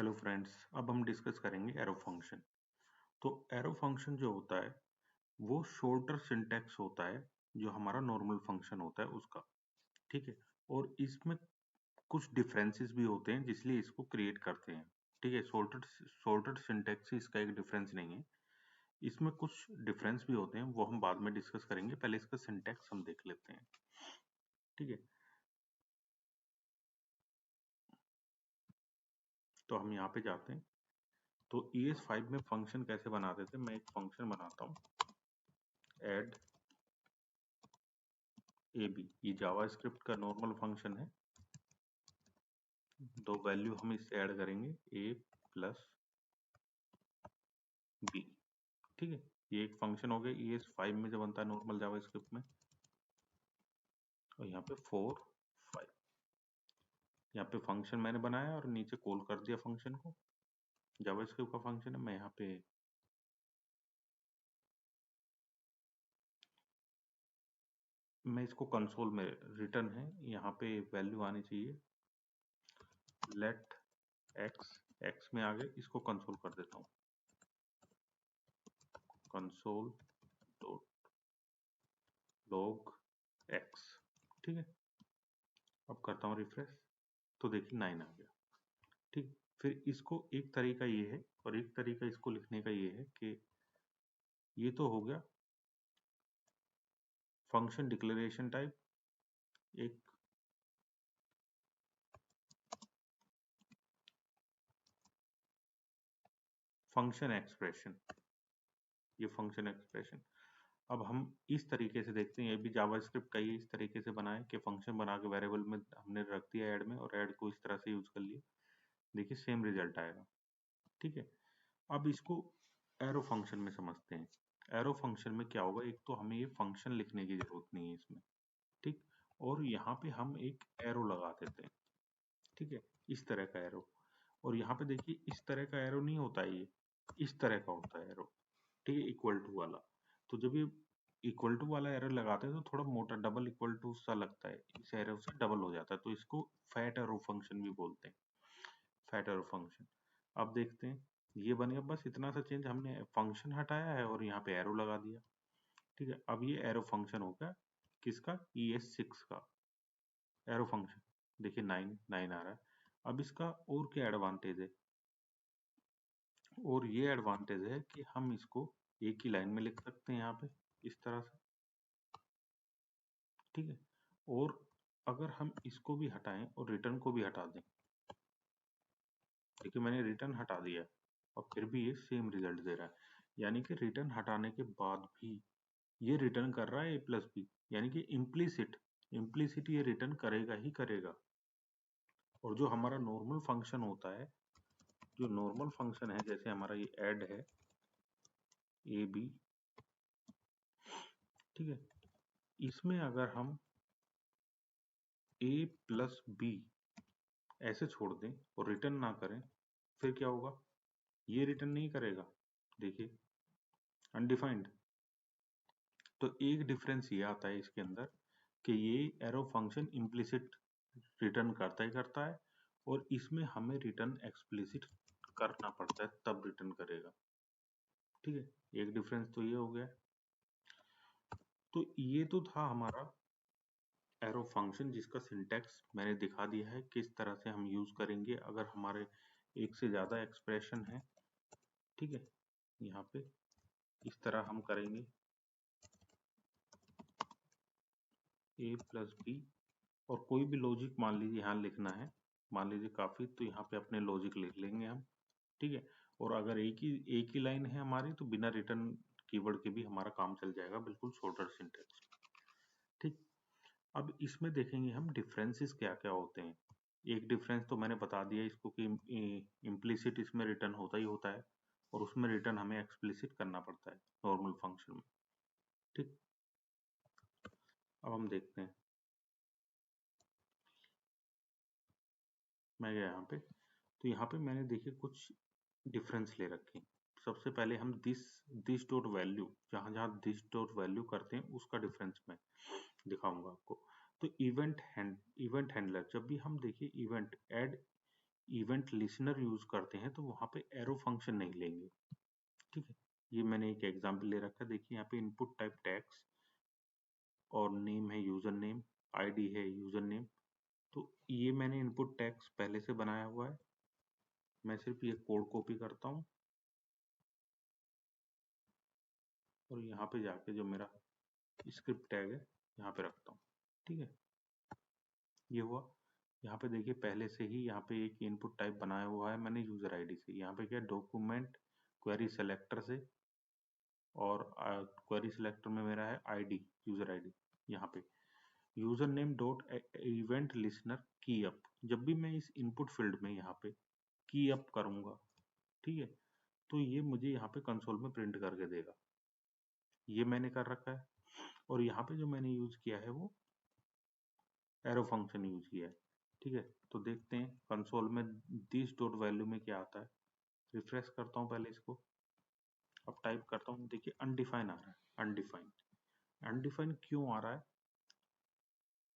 Hello friends, अब हम discuss करेंगे एरो फंक्शन। तो एरो फंक्शन जो होता है वो शॉर्टर सिंटैक्स होता है जो हमारा नॉर्मल फंक्शन होता है उसका। ठीक है। और इसमें कुछ डिफरेंसेस भी होते हैं जिसलिए इसको क्रिएट करते हैं। ठीक है। शॉर्टर शॉर्टर सिंटैक्स इसका एक डिफरेंस नहीं है, इसमें कुछ डिफरेंस भी होते हैं, वो हम बाद में डिस्कस करेंगे। पहले इसका सिंटैक्स हम देख लेते हैं। ठीक है। तो हम यहाँ पे जाते हैं। तो ES5 में फंक्शन कैसे बनाते थे, मैं एक फंक्शन बनाता हूँ, एड AB। ये जावास्क्रिप्ट का नॉर्मल फंक्शन है। दो वैल्यू हम इससे ऐड करेंगे, a प्लस b। ठीक है। ये एक फंक्शन हो गया, ES5 में जो बनता है नॉर्मल जावास्क्रिप्ट में। और यहाँ पे 4 5, यहाँ पे फंक्शन मैंने बनाया और नीचे कॉल कर दिया फंक्शन को। जावास्क्रिप्ट का फंक्शन है। मैं यहाँ पे मैं इसको कंसोल में रिटर्न है, यहाँ पे वैल्यू आनी चाहिए लेट एक्स। एक्स में आ गए, इसको कंसोल कर देता हूँ, कंसोल डॉट लॉग एक्स। ठीक है। अब करता हूँ रिफ्रेश, तो देखिए 9 आ गया। ठीक। फिर इसको एक तरीका ये है और एक तरीका इसको लिखने का ये है कि ये तो हो गया फंक्शन डिक्लेरेशन टाइप, एक फंक्शन एक्सप्रेशन, ये फंक्शन एक्सप्रेशन। अब हम इस तरीके से देखते हैं, ये भी जावास्क्रिप्ट का ही इस तरीके से बना है कि फंक्शन बना के वेरिएबल में हमने रख दिया ऐड में, और ऐड को इस तरह से यूज कर लिया। देखिए सेम रिजल्ट आएगा। ठीक है। अब इसको एरो फंक्शन में समझते हैं। एरो फंक्शन में क्या होगा, एक तो हमें ये फंक्शन लिखने की जरूरत नहीं है इसमें। ठीक। और यहाँ पे हम एक एरो लगा देते हैं। ठीक है। इस तरह का एरो। और यहाँ पे देखिए इस तरह का एरो नहीं होता है, ये इस तरह का होता है एरो। ठीक है। इक्वल टू वाला। तो जब ये इक्वल टू वाला एरो लगाते हैं तो थोड़ा मोटा डबल इक्वल टू सा लगता है, इस एरो से डबल हो जाता है, तो इसको फैट एरो फंक्शन भी बोलते हैं, फैट एरो फंक्शन। अब देखते हैं ये बन गया, बस इतना सा चेंज, हमने फंक्शन हटाया है और यहाँ पे एरो लगा दिया। ठीक है। अब ये एरो फंक्शन हो गया किसका, ES6 का एरो फंक्शन। देखिए 9 9 आ रहा है। अब इसका और क्या एडवांटेज है, और ये एडवांटेज है कि हम इसको एक ही लाइन में लिख सकते हैं यहाँ पे इस तरह से। ठीक है। और अगर हम इसको भी हटाएं और रिटर्न को भी हटा दें, देखिए मैंने रिटर्न हटा दिया और फिर भी ये सेम रिजल्ट दे रहा है। यानी कि रिटर्न हटाने के बाद भी ये रिटर्न कर रहा है A+B, यानी कि इम्प्लीसिट इम्प्लीसिट ये रिटर्न करेगा ही करेगा। और जो हमारा नॉर्मल फंक्शन होता है, जो नॉर्मल फंक्शन है, जैसे हमारा ये ऐड है AB। ठीक है। इसमें अगर हम A+B ऐसे छोड़ दें और रिटर्न ना करें, फिर क्या होगा, ये रिटर्न नहीं करेगा। देखिए अनडिफाइंड। तो एक डिफरेंस ये आता है इसके अंदर कि ये एरो फंक्शन इम्प्लिसिट रिटर्न करता ही करता है, और इसमें हमें रिटर्न एक्सप्लिसिट करना पड़ता है तब रिटर्न करेगा। ठीक है। एक डिफरेंस तो ये हो गया। तो ये तो था हमारा एरो फंक्शन, जिसका सिंटैक्स मैंने दिखा दिया है किस तरह से हम यूज करेंगे अगर हमारे एक से ज्यादा एक्सप्रेशन है। ठीक है। यहाँ पे इस तरह हम करेंगे A+B, और कोई भी लॉजिक मान लीजिए यहाँ लिखना है, मान लीजिए काफी, तो यहाँ पे अपने लॉजिक लिख लेंगे हम। ठीक है। और अगर एक ही लाइन है हमारी, तो बिना रिटर्न कीवर्ड के भी हमारा काम चल जाएगा, बिल्कुल शॉर्टर सिंटैक्स। ठीक। अब इसमें देखेंगे हम डिफरेंसेस क्या क्या होते हैं। एक डिफरेंस तो मैंने बता दिया इसको कि इम्प्लिसिट इसमें रिटर्न होता ही होता है, और उसमें रिटर्न हमें एक्सप्लिसिट करना पड़ता है नॉर्मल फंक्शन में। ठीक। अब हम देखते हैं, मैं गया यहाँ पे, तो यहाँ पे मैंने देखिए कुछ डिफरेंस ले रखे हैं। सबसे पहले हम दिस डॉट वैल्यू, जहां जहां दिस डॉट वैल्यू करते हैं उसका डिफरेंस मैं दिखाऊंगा आपको। तो इवेंट हैंडलर, जब भी हम देखिए event add event listener use करते हैं तो वहां पे एरो फंक्शन नहीं लेंगे। ठीक है, ये मैंने एक एग्जांपल ले रखा है। देखिए यहाँ पे इनपुट टाइप टैग्स और नेम है यूजर नेम, आईडी है यूजर नेम। तो ये मैंने इनपुट टैग्स पहले से बनाया हुआ है। मैं सिर्फ ये कोड कॉपी करता हूँ और यहाँ पे जाके जो मेरा स्क्रिप्ट टैग है यहाँ पे रखता हूँ। ठीक है, ये हुआ। यहाँ पे देखिए पहले से ही यहाँ पे एक इनपुट टाइप बनाया हुआ है मैंने यूजर आईडी से। यहाँ पे क्या डॉक्यूमेंट क्वेरी सेलेक्टर से, और क्वेरी सेलेक्टर में मेरा है आईडी, यूजर आईडी। यहाँ पे user name dot event listener की अप, जब भी मैं इस इनपुट फील्ड में यहाँ पे की अप करूंगा, ठीक है, तो ये मुझे यहाँ पे कंसोल में प्रिंट करके देगा। ये मैंने कर रखा है। और यहाँ पे जो मैंने यूज किया है वो एरो फंक्शन यूज किया है। ठीक है, तो देखते हैं कंसोल में दिस डॉट वैल्यू में क्या आता है। रिफ्रेश करता हूँ पहले इसको, अब टाइप करता हूँ। देखिए अनडिफाइन आ रहा है। अनडिफाइन, अनडिफाइन क्यों आ रहा है?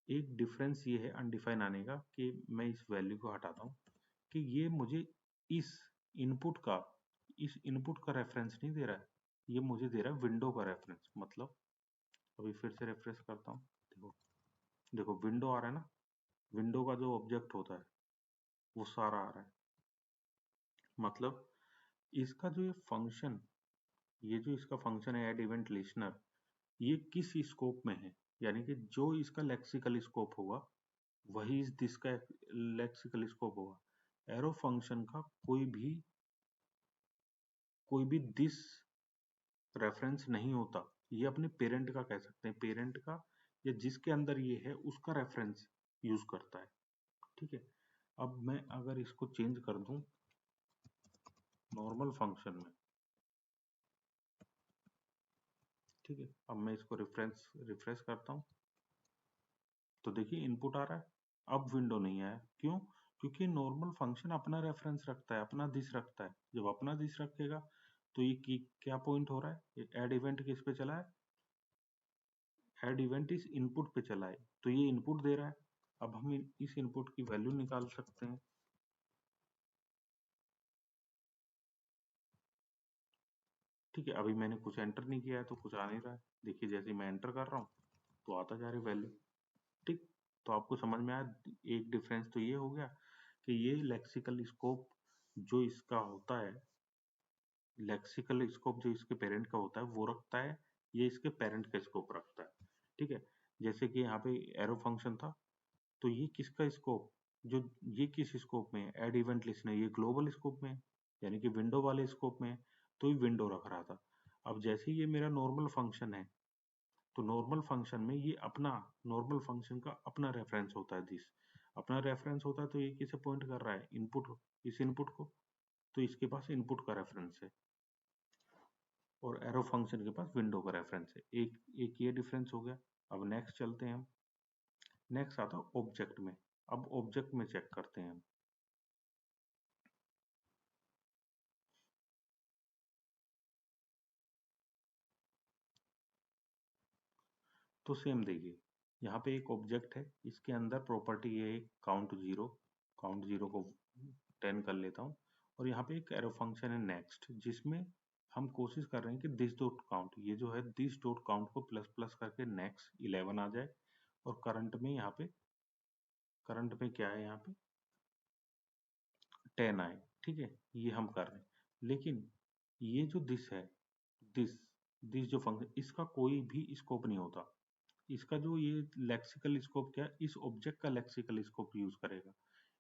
एक डिफरेंस ये है अनडिफाइन आने का कि मैं इस वैल्यू को हटाता हूँ कि ये मुझे इस इनपुट का इस इनपुट का रेफरेंस नहीं दे रहा है, ये मुझे दे रहा है विंडो का रेफरेंस। मतलब अभी फिर से रिफ्रेश करता हूँ। देखो देखो विंडो आ रहा है ना, विंडो का जो ऑब्जेक्ट होता है वो सारा आ रहा है। मतलब इसका जो ये फंक्शन, ये जो इसका फंक्शन है ऐड इवेंट लिसनर, ये किस स्कोप में है, यानी कि जो इसका लेक्सिकल स्कोप होगा वही इस दिस का लेक्सिकल स्कोप होगा। एरो फंक्शन का कोई भी दिस रेफरेंस नहीं होता। ये अपने पेरेंट का कह सकते हैं, पेरेंट का या जिसके अंदर ये है उसका रेफरेंस यूज करता है। ठीक है, अब मैं अगर इसको चेंज कर दूं नॉर्मल फंक्शन में, ठीक है, अब मैं इसको रिफ्रेश करता हूँ तो देखिए इनपुट आ रहा है। अब विंडो नहीं आया, क्यों? क्योंकि नॉर्मल फंक्शन अपना रेफरेंस रखता है, अपना दिस रखता है। जब अपना दिस रखेगा तो ये की क्या पॉइंट हो रहा है, ये ऐड इवेंट किस पे चला है, ऐड इवेंट इस इनपुट पे चला है, तो ये इनपुट दे रहा है। अब हम इस इनपुट की वैल्यू निकाल सकते हैं। ठीक है, अभी मैंने कुछ एंटर नहीं किया है तो कुछ आ नहीं रहा है। देखिए जैसे मैं एंटर कर रहा हूँ तो आता जा रही वैल्यू। ठीक, तो आपको समझ में आया। एक डिफरेंस तो ये हो गया कि ये लेक्सिकल स्कोप जो इसका होता है, लेक्सिकल स्कोप जो इसके पेरेंट का होता है वो रखता है, ये इसके पेरेंट का स्कोप रखता है। ठीक है, जैसे कि यहाँ पे एरो फंक्शन था तो ये किसका स्कोप, जो ये किस स्कोप में है, एड इवेंट लिस्टनर, ये ग्लोबल स्कोप में है, यानी कि विंडो वाले स्कोप में है, तो ये विंडो रख रहा था। अब जैसे ये मेरा नॉर्मल फंक्शन है तो नॉर्मल फंक्शन में ये अपना नॉर्मल फंक्शन का अपना रेफरेंस होता है, दिस अपना रेफरेंस होता है। तो ये किसे पॉइंट कर रहा है, इनपुट, इस इनपुट को, तो इसके पास इनपुट का रेफरेंस है और एरो फंक्शन के पास विंडो का रेफरेंस है। एक एक ये डिफरेंस हो गया। अब नेक्स्ट चलते हैं हम। नेक्स्ट आता है ऑब्जेक्ट में। अब ऑब्जेक्ट में चेक करते हैं हम। तो सेम देखिए यहाँ पे एक ऑब्जेक्ट है, इसके अंदर प्रॉपर्टी ये है काउंट जीरो को 10 कर लेता हूँ। और यहाँ पे एक एरो फंक्शन है नेक्स्ट, जिसमें हम कोशिश कर रहे हैं कि दिस डॉट काउंट, ये जो है दिस डॉट काउंट को प्लस प्लस करके नेक्स्ट 11 आ जाए और करंट में यहाँ पे, करंट में क्या है यहाँ पे 10 आए। ठीक है, ये हम कर रहे हैं। लेकिन ये जो दिस है, दिस दिस जो फंक्शन, इसका कोई भी स्कोप नहीं होता। इसका जो ये लेक्सिकल स्कोप क्या है, इस ऑब्जेक्ट का लेक्सिकल स्कोप यूज करेगा।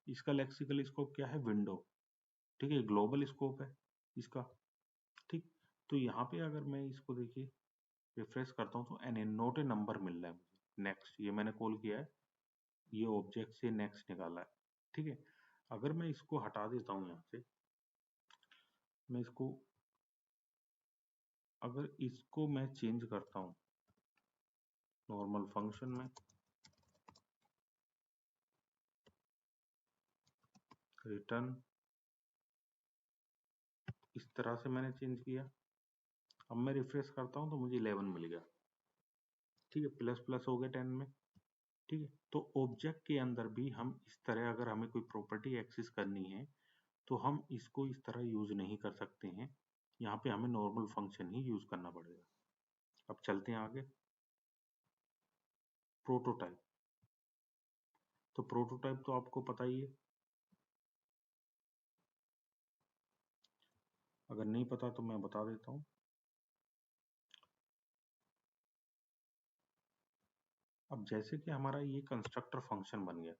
इसका लेक्सिकल स्कोप क्या है, विंडो। ठीक है, ग्लोबल स्कोप है इसका। ठीक, तो यहाँ पे अगर मैं इसको देखिए रिफ्रेश करता हूँ तो एन नोट ए नंबर मिल रहा है मुझे। नेक्स्ट ये मैंने कॉल किया है, ये ऑब्जेक्ट से नेक्स्ट निकाला है। ठीक है, अगर मैं इसको हटा देता हूँ यहाँ से, मैं इसको, अगर इसको मैं चेंज करता हूँ नॉर्मल फंक्शन में, रिटर्न, इस तरह से मैंने चेंज किया। अब मैं रिफ्रेश करता हूँ तो मुझे 11 मिल गया। ठीक है, प्लस प्लस हो गया 10 में। ठीक है। तो ऑब्जेक्ट के अंदर भी हम इस तरह अगर हमें कोई प्रॉपर्टी एक्सेस करनी है तो हम इसको इस तरह यूज नहीं कर सकते हैं। यहाँ पे हमें नॉर्मल फंक्शन ही यूज करना पड़ेगा। अब चलते हैं आगे। प्रोटोटाइप। तो प्रोटोटाइप तो आपको पता ही है, अगर नहीं पता तो मैं बता देता हूँ। अब जैसे कि हमारा ये कंस्ट्रक्टर फंक्शन बन गया,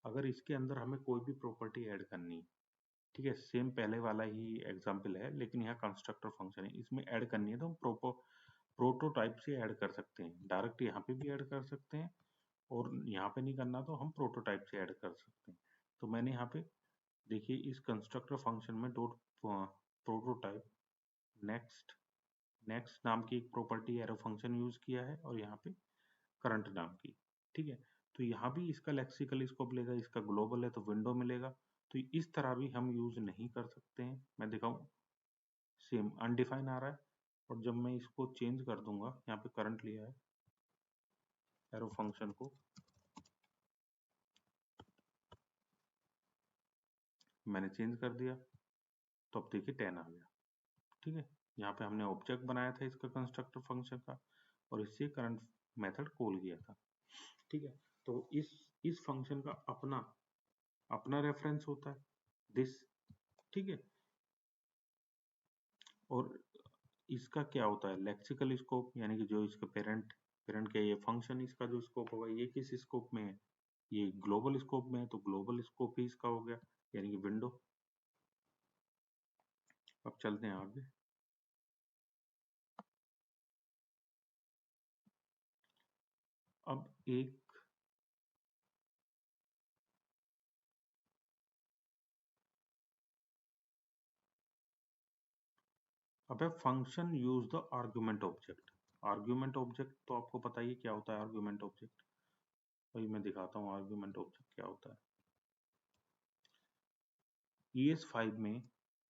अगर इसके अंदर हमें कोई भी प्रॉपर्टी ऐड करनी है, ठीक है, सेम पहले वाला ही एग्जांपल है लेकिन यहाँ कंस्ट्रक्टर फंक्शन है, इसमें ऐड करनी है तो हम प्रोटोटाइप से ऐड कर सकते हैं। डायरेक्ट यहाँ पे भी ऐड कर सकते हैं और यहाँ पे नहीं करना तो हम प्रोटोटाइप से ऐड कर सकते हैं। तो मैंने यहाँ पे देखिए इस कंस्ट्रक्टर फंक्शन में डॉट प्रोटोटाइप नेक्स्ट नेक्स्ट नाम की एक प्रॉपर्टी एरो फंक्शन यूज किया है और यहाँ पे करंट नाम की। ठीक है, तो यहाँ भी इसका लेक्सिकल स्कोप लेगा, इसका ग्लोबल है तो विंडो मिलेगा। तो इस तरह भी हम यूज नहीं कर सकते हैं। मैं दिखाऊं, सेम अनडिफाइन आ रहा है और जब मैं इसको चेंज कर दूंगा, यहाँ पे करंट लिया है एरो फंक्शन को, मैंने चेंज कर दिया तो अब देखिए 10 आ गया। ठीक है, यहाँ पे हमने ऑब्जेक्ट बनाया था इसका कंस्ट्रक्टर फंक्शन का और इससे करंट मेथड कॉल किया था। ठीक है, तो इस फंक्शन का अपना अपना रेफरेंस होता है दिस। ठीक है, और इसका क्या होता है लेक्सिकल स्कोप, यानी कि जो इसका पेरेंट पेरेंट का ये फंक्शन, इसका जो स्कोप होगा ये किस स्कोप में है, ये ग्लोबल स्कोप में है, तो ग्लोबल स्कोप ही इसका हो गया यानी कि विंडो। अब चलते हैं आगे। अब एक अब है function use the argument object. Argument object तो आपको पता ही है क्या होता है आर्गुमेंट ऑब्जेक्ट। वही मैं दिखाता हूँ आर्गुमेंट ऑब्जेक्ट क्या होता है। ES5 में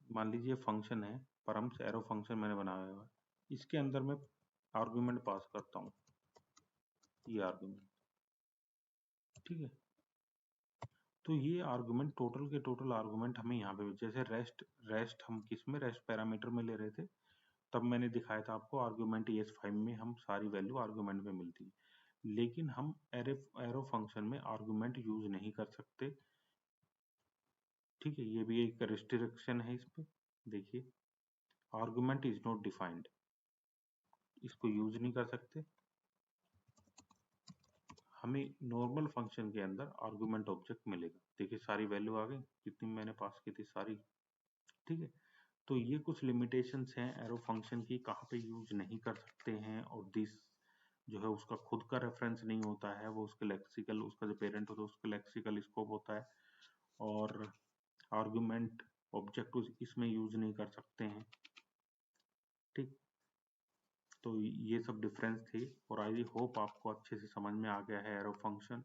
मान लीजिए फंक्शन है परम्स एरो फंक्शन मैंने बनाया हुआ है, इसके अंदर मैं आर्गुमेंट पास करता हूँ, ये आर्गुमेंट। ठीक है, तो ये आर्गुमेंट टोटल के टोटल आर्गुमेंट हमें यहाँ पे, जैसे रेस्ट रेस्ट हम किस में रेस्ट पैरामीटर में ले रहे थे, तब मैंने दिखाया था आपको आर्गुमेंट ES5 में हम सारी वैल्यू आर्गुमेंट में मिलती है। लेकिन हम एरो फंक्शन में आर्गुमेंट यूज नहीं कर सकते। ठीक है, ये भी एक रिस्ट्रिक्शन है इस पे। देखिए आर्गुमेंट इज नॉट डिफाइंड, इसको यूज नहीं कर सकते। हमें नॉर्मल फंक्शन के अंदर आर्गुमेंट ऑब्जेक्ट मिलेगा। देखिए सारी वैल्यू आ गई जितनी मैंने पास की थी सारी। ठीक है, तो ये कुछ लिमिटेशंस हैं एरो फंक्शन की, कहाँ पे यूज नहीं कर सकते हैं। और दिस जो है उसका खुद का रेफरेंस नहीं होता है, वो उसके लेक्सिकल, उसका जो पेरेंट होता है उसका लेक्सिकल स्कोप होता है। और आर्गुमेंट ऑब्जेक्ट इसमें यूज नहीं कर सकते हैं। ठीक, तो ये सब डिफरेंस थे और आई होप आपको अच्छे से समझ में आ गया है एरो फंक्शन।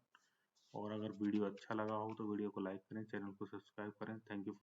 और अगर वीडियो अच्छा लगा हो तो वीडियो को लाइक करें, चैनल को सब्सक्राइब करें। Thank you.